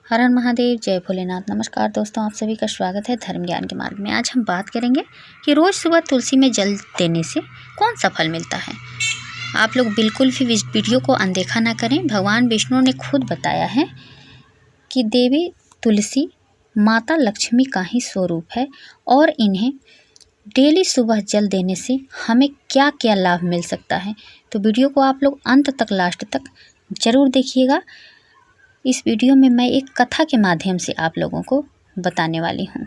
हर हर महादेव, जय भोलेनाथ। नमस्कार दोस्तों, आप सभी का स्वागत है धर्म ज्ञान के मार्ग में। आज हम बात करेंगे कि रोज़ सुबह तुलसी में जल देने से कौन सा फल मिलता है। आप लोग बिल्कुल भी इस वीडियो को अनदेखा ना करें। भगवान विष्णु ने खुद बताया है कि देवी तुलसी माता लक्ष्मी का ही स्वरूप है और इन्हें डेली सुबह जल देने से हमें क्या क्या लाभ मिल सकता है। तो वीडियो को आप लोग अंत तक, लास्ट तक ज़रूर देखिएगा। इस वीडियो में मैं एक कथा के माध्यम से आप लोगों को बताने वाली हूँ।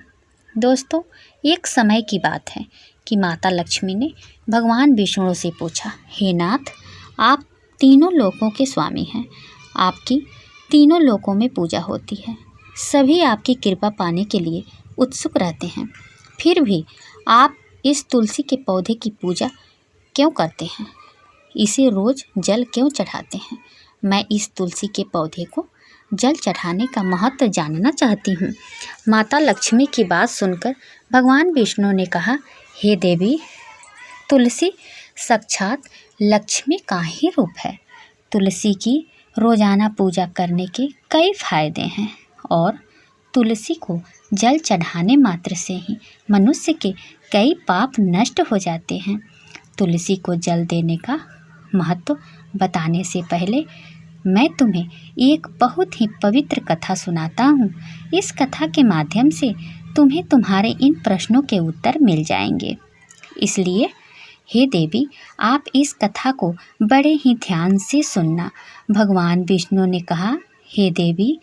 दोस्तों, एक समय की बात है कि माता लक्ष्मी ने भगवान विष्णु से पूछा, हे नाथ, आप तीनों लोकों के स्वामी हैं, आपकी तीनों लोकों में पूजा होती है, सभी आपकी कृपा पाने के लिए उत्सुक रहते हैं, फिर भी आप इस तुलसी के पौधे की पूजा क्यों करते हैं, इसे रोज़ जल क्यों चढ़ाते हैं। मैं इस तुलसी के पौधे को जल चढ़ाने का महत्व जानना चाहती हूँ। माता लक्ष्मी की बात सुनकर भगवान विष्णु ने कहा, हे देवी, तुलसी साक्षात लक्ष्मी का ही रूप है। तुलसी की रोजाना पूजा करने के कई फायदे हैं और तुलसी को जल चढ़ाने मात्र से ही मनुष्य के कई पाप नष्ट हो जाते हैं। तुलसी को जल देने का महत्व बताने से पहले मैं तुम्हें एक बहुत ही पवित्र कथा सुनाता हूँ। इस कथा के माध्यम से तुम्हें तुम्हारे इन प्रश्नों के उत्तर मिल जाएंगे। इसलिए हे देवी, आप इस कथा को बड़े ही ध्यान से सुनना। भगवान विष्णु ने कहा, हे देवी,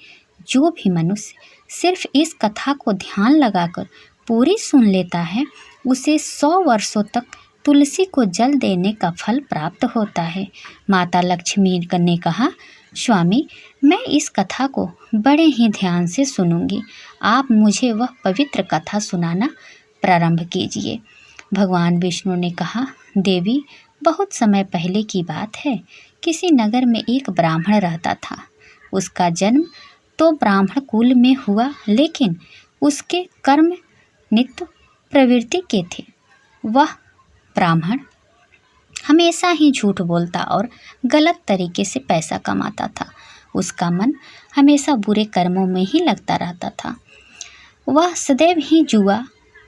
जो भी मनुष्य सिर्फ इस कथा को ध्यान लगाकर पूरी सुन लेता है, उसे 100 वर्षों तक तुलसी को जल देने का फल प्राप्त होता है। माता लक्ष्मी ने कहा, स्वामी, मैं इस कथा को बड़े ही ध्यान से सुनूंगी, आप मुझे वह पवित्र कथा सुनाना प्रारंभ कीजिए। भगवान विष्णु ने कहा, देवी, बहुत समय पहले की बात है। किसी नगर में एक ब्राह्मण रहता था। उसका जन्म तो ब्राह्मण कुल में हुआ, लेकिन उसके कर्म नित्य प्रवृत्ति के थे। वह ब्राह्मण हमेशा ही झूठ बोलता और गलत तरीके से पैसा कमाता था। उसका मन हमेशा बुरे कर्मों में ही लगता रहता था। वह सदैव ही जुआ,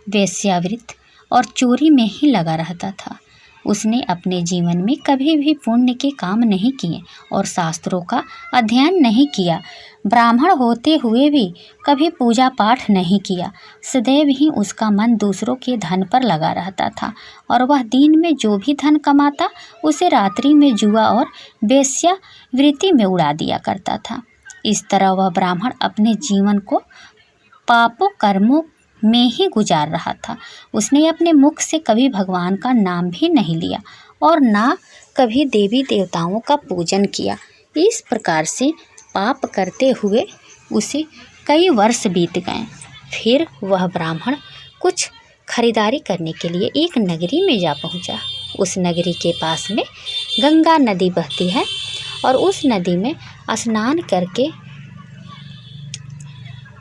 वेश्यावृत्ति और चोरी में ही लगा रहता था। उसने अपने जीवन में कभी भी पुण्य के काम नहीं किए और शास्त्रों का अध्ययन नहीं किया। ब्राह्मण होते हुए भी कभी पूजा पाठ नहीं किया। सदैव ही उसका मन दूसरों के धन पर लगा रहता था और वह दिन में जो भी धन कमाता उसे रात्रि में जुआ और वेश्यावृत्ति में उड़ा दिया करता था। इस तरह वह ब्राह्मण अपने जीवन को पापों कर्मों में ही गुजार रहा था। उसने अपने मुख से कभी भगवान का नाम भी नहीं लिया और ना कभी देवी देवताओं का पूजन किया। इस प्रकार से पाप करते हुए उसे कई वर्ष बीत गए। फिर वह ब्राह्मण कुछ खरीदारी करने के लिए एक नगरी में जा पहुंचा। उस नगरी के पास में गंगा नदी बहती है और उस नदी में स्नान करके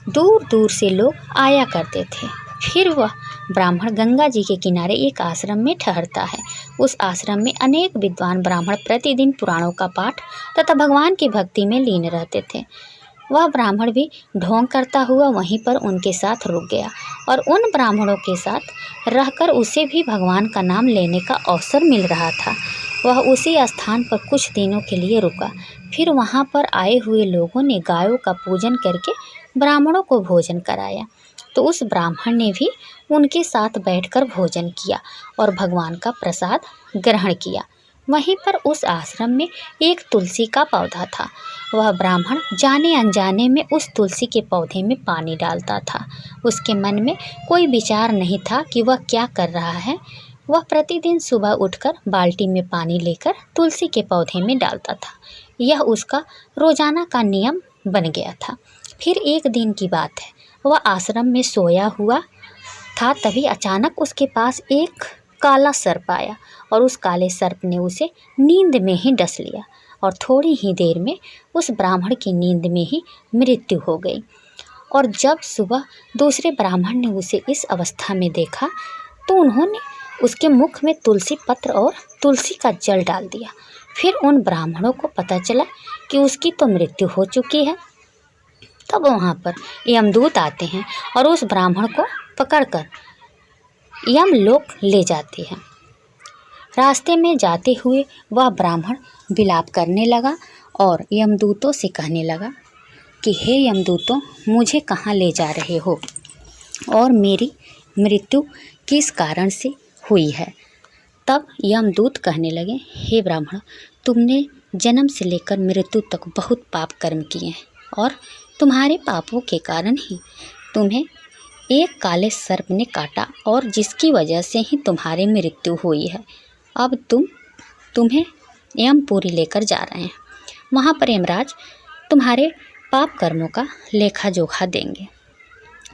दूर दूर से लोग आया करते थे। फिर वह ब्राह्मण गंगा जी के किनारे एक आश्रम में ठहरता है। उस आश्रम में अनेक विद्वान ब्राह्मण प्रतिदिन पुराणों का पाठ तथा भगवान की भक्ति में लीन रहते थे। वह ब्राह्मण भी ढोंग करता हुआ वहीं पर उनके साथ रुक गया और उन ब्राह्मणों के साथ रहकर उसे भी भगवान का नाम लेने का अवसर मिल रहा था। वह उसी स्थान पर कुछ दिनों के लिए रुका। फिर वहाँ पर आए हुए लोगों ने गायों का पूजन करके ब्राह्मणों को भोजन कराया, तो उस ब्राह्मण ने भी उनके साथ बैठकर भोजन किया और भगवान का प्रसाद ग्रहण किया। वहीं पर उस आश्रम में एक तुलसी का पौधा था। वह ब्राह्मण जाने अनजाने में उस तुलसी के पौधे में पानी डालता था। उसके मन में कोई विचार नहीं था कि वह क्या कर रहा है। वह प्रतिदिन सुबह उठकर बाल्टी में पानी लेकर तुलसी के पौधे में डालता था। यह उसका रोजाना का नियम बन गया था। फिर एक दिन की बात है, वह आश्रम में सोया हुआ था, तभी अचानक उसके पास एक काला सर्प आया और उस काले सर्प ने उसे नींद में ही डस लिया और थोड़ी ही देर में उस ब्राह्मण की नींद में ही मृत्यु हो गई। और जब सुबह दूसरे ब्राह्मण ने उसे इस अवस्था में देखा तो उन्होंने उसके मुख में तुलसी पत्र और तुलसी का जल डाल दिया। फिर उन ब्राह्मणों को पता चला कि उसकी तो मृत्यु हो चुकी है तब वहाँ पर यमदूत आते हैं और उस ब्राह्मण को पकड़कर यमलोक ले जाते हैं। रास्ते में जाते हुए वह ब्राह्मण विलाप करने लगा और यमदूतों से कहने लगा कि हे यमदूतों, मुझे कहाँ ले जा रहे हो और मेरी मृत्यु किस कारण से हुई है। तब यमदूत कहने लगे, हे ब्राह्मण, तुमने जन्म से लेकर मृत्यु तक बहुत पाप कर्म किए हैं और तुम्हारे पापों के कारण ही तुम्हें एक काले सर्प ने काटा और जिसकी वजह से ही तुम्हारी मृत्यु हुई है। अब तुम्हें यमपुरी लेकर जा रहे हैं। वहाँ पर यमराज तुम्हारे पाप कर्मों का लेखा जोखा देंगे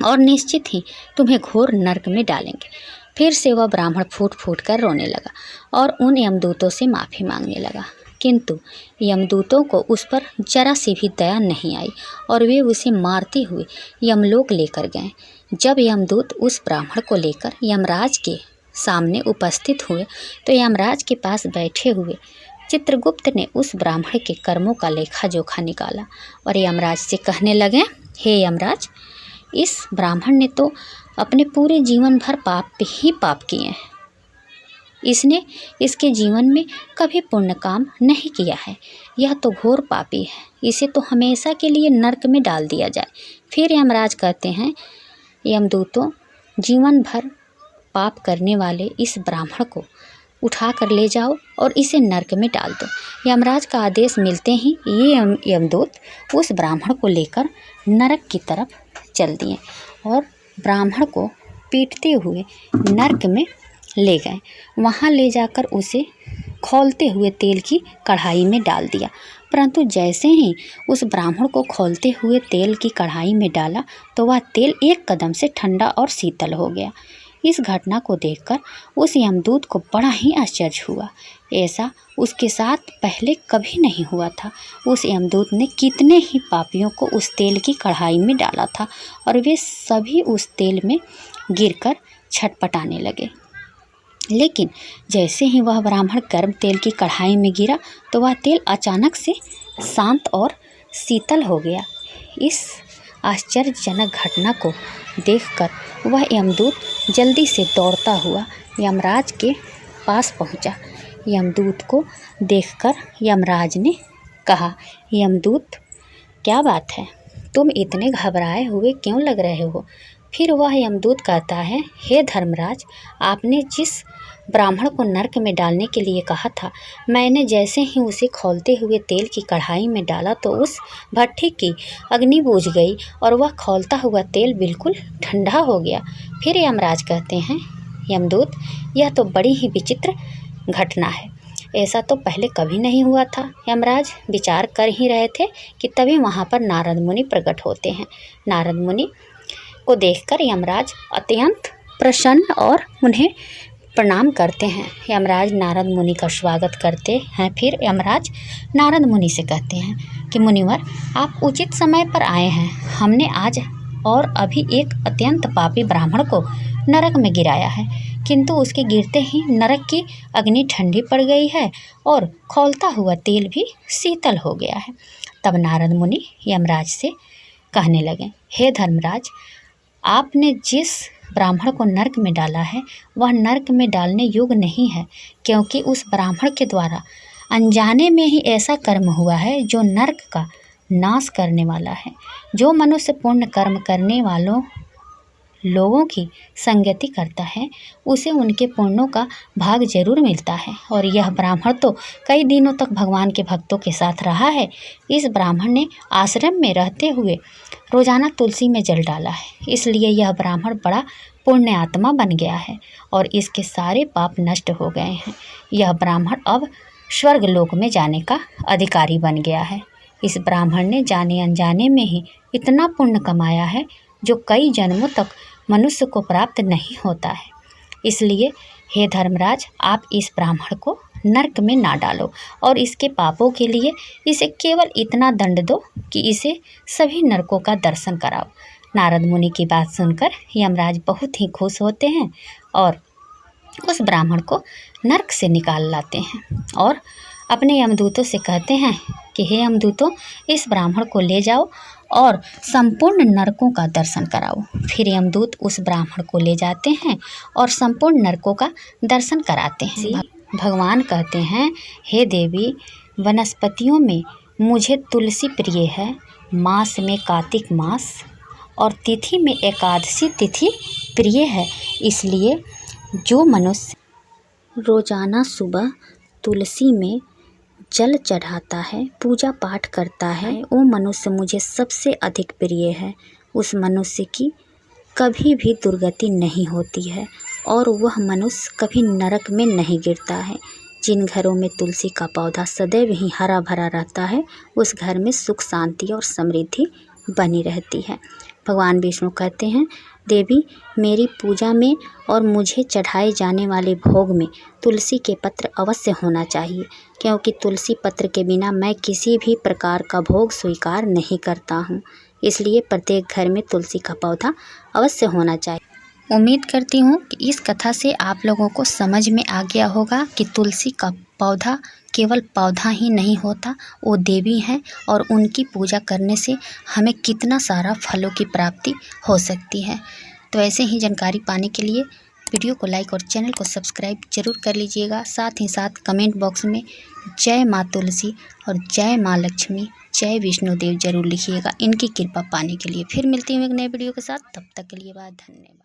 और निश्चित ही तुम्हें घोर नरक में डालेंगे। फिर से वह ब्राह्मण फूट फूट कर रोने लगा और उन यमदूतों से माफ़ी मांगने लगा, किंतु यमदूतों को उस पर जरा सी भी दया नहीं आई और वे उसे मारते हुए यमलोक लेकर गए। जब यमदूत उस ब्राह्मण को लेकर यमराज के सामने उपस्थित हुए तो यमराज के पास बैठे हुए चित्रगुप्त ने उस ब्राह्मण के कर्मों का लेखा जोखा निकाला और यमराज से कहने लगे, हे यमराज, इस ब्राह्मण ने तो अपने पूरे जीवन भर पाप पे ही पाप किए हैं। इसने इसके जीवन में कभी पुण्य काम नहीं किया है। यह तो घोर पापी है। इसे तो हमेशा के लिए नरक में डाल दिया जाए। फिर यमराज कहते हैं, यमदूतों, जीवन भर पाप करने वाले इस ब्राह्मण को उठा कर ले जाओ और इसे नरक में डाल दो। यमराज का आदेश मिलते ही ये यमदूत उस ब्राह्मण को लेकर नरक की तरफ चल दिए और ब्राह्मण को पीटते हुए नरक में ले गए। वहाँ ले जाकर उसे खौलते हुए तेल की कढ़ाई में डाल दिया। परंतु जैसे ही उस ब्राह्मण को खौलते हुए तेल की कढ़ाई में डाला तो वह तेल एक कदम से ठंडा और शीतल हो गया। इस घटना को देखकर उस यमदूत को बड़ा ही आश्चर्य हुआ। ऐसा उसके साथ पहले कभी नहीं हुआ था। उस यमदूत ने कितने ही पापियों को उस तेल की कढ़ाई में डाला था और वे सभी उस तेल में गिरकर छटपटाने लगे। लेकिन जैसे ही वह ब्राह्मण गर्म तेल की कढ़ाई में गिरा तो वह तेल अचानक से शांत और शीतल हो गया। इस आश्चर्यजनक घटना को देखकर वह यमदूत जल्दी से दौड़ता हुआ यमराज के पास पहुंचा। यमदूत को देखकर यमराज ने कहा, यमदूत, क्या बात है, तुम इतने घबराए हुए क्यों लग रहे हो। फिर वह यमदूत कहता है, हे धर्मराज, आपने जिस ब्राह्मण को नरक में डालने के लिए कहा था, मैंने जैसे ही उसे खौलते हुए तेल की कढ़ाई में डाला तो उस भट्ठी की अग्नि बुझ गई और वह खौलता हुआ तेल बिल्कुल ठंडा हो गया। फिर यमराज कहते हैं, यमदूत, यह तो बड़ी ही विचित्र घटना है। ऐसा तो पहले कभी नहीं हुआ था। यमराज विचार कर ही रहे थे कि तभी वहाँ पर नारद मुनि प्रकट होते हैं। नारद मुनि को देखकर यमराज अत्यंत प्रसन्न और उन्हें प्रणाम करते हैं। यमराज नारद मुनि का स्वागत करते हैं। फिर यमराज नारद मुनि से कहते हैं कि मुनिवर, आप उचित समय पर आए हैं। हमने आज और अभी एक अत्यंत पापी ब्राह्मण को नरक में गिराया है, किंतु उसके गिरते ही नरक की अग्नि ठंडी पड़ गई है और खौलता हुआ तेल भी शीतल हो गया है। तब नारद मुनि यमराज से कहने लगे, हे धर्मराज, आपने जिस ब्राह्मण को नरक में डाला है वह नरक में डालने योग्य नहीं है, क्योंकि उस ब्राह्मण के द्वारा अनजाने में ही ऐसा कर्म हुआ है जो नरक का नाश करने वाला है। जो मनुष्य पुण्य कर्म करने वालों लोगों की संगति करता है उसे उनके पुण्यों का भाग जरूर मिलता है, और यह ब्राह्मण तो कई दिनों तक भगवान के भक्तों के साथ रहा है। इस ब्राह्मण ने आश्रम में रहते हुए रोजाना तुलसी में जल डाला है, इसलिए यह ब्राह्मण बड़ा पुण्य आत्मा बन गया है और इसके सारे पाप नष्ट हो गए हैं। यह ब्राह्मण अब स्वर्ग लोक में जाने का अधिकारी बन गया है। इस ब्राह्मण ने जाने अनजाने में ही इतना पुण्य कमाया है जो कई जन्मों तक मनुष्य को प्राप्त नहीं होता है। इसलिए हे धर्मराज, आप इस ब्राह्मण को नरक में ना डालो और इसके पापों के लिए इसे केवल इतना दंड दो कि इसे सभी नरकों का दर्शन कराओ। नारद मुनि की बात सुनकर यमराज बहुत ही खुश होते हैं और उस ब्राह्मण को नरक से निकाल लाते हैं और अपने यमदूतों से कहते हैं कि हे यमदूतों, इस ब्राह्मण को ले जाओ और संपूर्ण नरकों का दर्शन कराओ। फिर यमदूत उस ब्राह्मण को ले जाते हैं और संपूर्ण नरकों का दर्शन कराते हैं। भगवान कहते हैं, हे देवी, वनस्पतियों में मुझे तुलसी प्रिय है, मास में कार्तिक मास और तिथि में एकादशी तिथि प्रिय है। इसलिए जो मनुष्य रोजाना सुबह तुलसी में जल चढ़ाता है, पूजा पाठ करता है, वो मनुष्य मुझे सबसे अधिक प्रिय है। उस मनुष्य की कभी भी दुर्गति नहीं होती है और वह मनुष्य कभी नरक में नहीं गिरता है। जिन घरों में तुलसी का पौधा सदैव ही हरा भरा रहता है, उस घर में सुख शांति और समृद्धि बनी रहती है। भगवान विष्णु कहते हैं, देवी, मेरी पूजा में और मुझे चढ़ाए जाने वाले भोग में तुलसी के पत्र अवश्य होना चाहिए, क्योंकि तुलसी पत्र के बिना मैं किसी भी प्रकार का भोग स्वीकार नहीं करता हूँ। इसलिए प्रत्येक घर में तुलसी का पौधा अवश्य होना चाहिए। उम्मीद करती हूँ कि इस कथा से आप लोगों को समझ में आ गया होगा कि तुलसी का पौधा केवल पौधा ही नहीं होता, वो देवी हैं और उनकी पूजा करने से हमें कितना सारा फलों की प्राप्ति हो सकती है। तो ऐसे ही जानकारी पाने के लिए वीडियो को लाइक और चैनल को सब्सक्राइब जरूर कर लीजिएगा। साथ ही साथ कमेंट बॉक्स में जय माँ तुलसी और जय माँ लक्ष्मी, जय विष्णुदेव जरूर लिखिएगा इनकी कृपा पाने के लिए। फिर मिलती हूँ एक नए वीडियो के साथ, तब तक के लिए धन्यवाद।